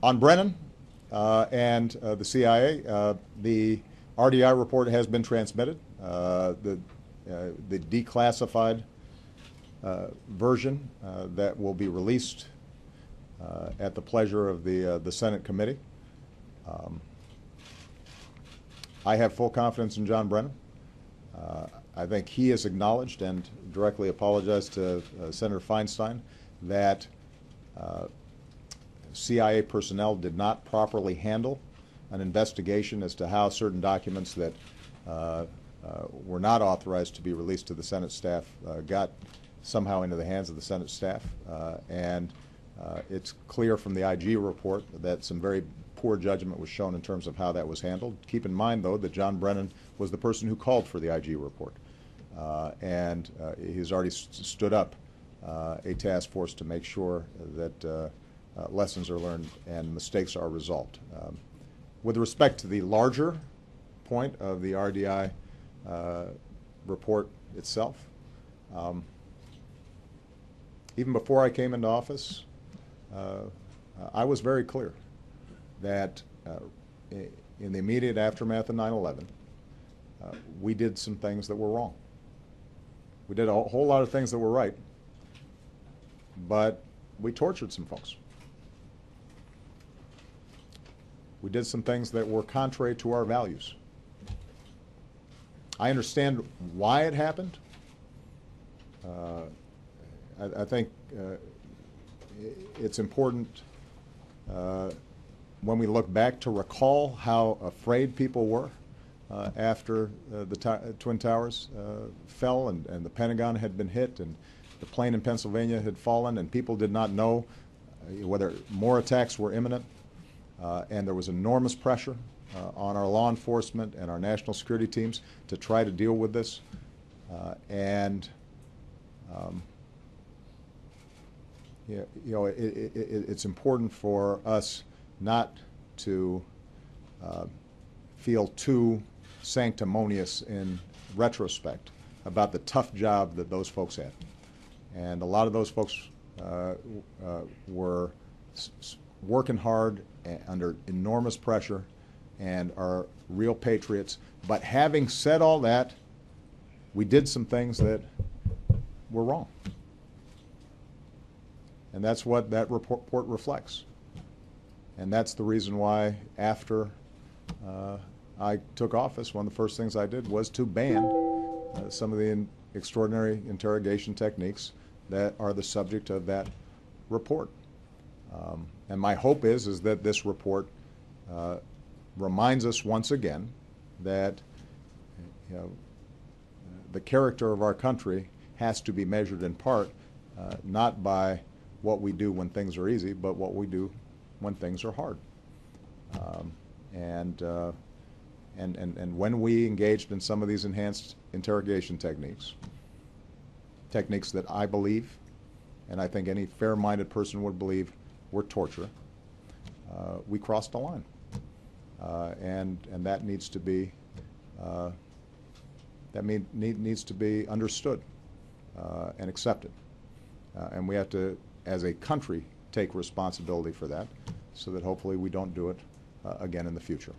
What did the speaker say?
On Brennan and the CIA, the RDI report has been transmitted. The declassified version that will be released at the pleasure of the Senate committee. I have full confidence in John Brennan. I think he has acknowledged and directly apologized to Senator Feinstein that CIA personnel did not properly handle an investigation as to how certain documents that were not authorized to be released to the Senate staff got somehow into the hands of the Senate staff. And it's clear from the IG report that some very poor judgment was shown in terms of how that was handled. Keep in mind, though, that John Brennan was the person who called for the IG report. And he's already stood up a task force to make sure that lessons are learned and mistakes are resolved. With respect to the larger point of the RDI report itself, even before I came into office, I was very clear that in the immediate aftermath of 9/11, we did some things that were wrong. We did a whole lot of things that were right, but we tortured some folks. We did some things that were contrary to our values. I understand why it happened. I think it's important when we look back to recall how afraid people were after the Twin Towers fell and the Pentagon had been hit and the plane in Pennsylvania had fallen, and people did not know whether more attacks were imminent. And there was enormous pressure on our law enforcement and our national security teams to try to deal with this. It's important for us not to feel too sanctimonious in retrospect about the tough job that those folks had. And a lot of those folks were working hard under enormous pressure and are real patriots. But having said all that, we did some things that were wrong. And that's what that report reflects. And that's the reason why after I took office, one of the first things I did was to ban some of the extraordinary interrogation techniques that are the subject of that report. And my hope is that this report reminds us once again that the character of our country has to be measured in part not by what we do when things are easy, but what we do when things are hard. And when we engaged in some of these enhanced interrogation techniques that I believe, and I think any fair-minded person would believe, were torture, we crossed the line, and that needs to be needs to be understood and accepted, and we have to, as a country, take responsibility for that, so that hopefully we don't do it again in the future.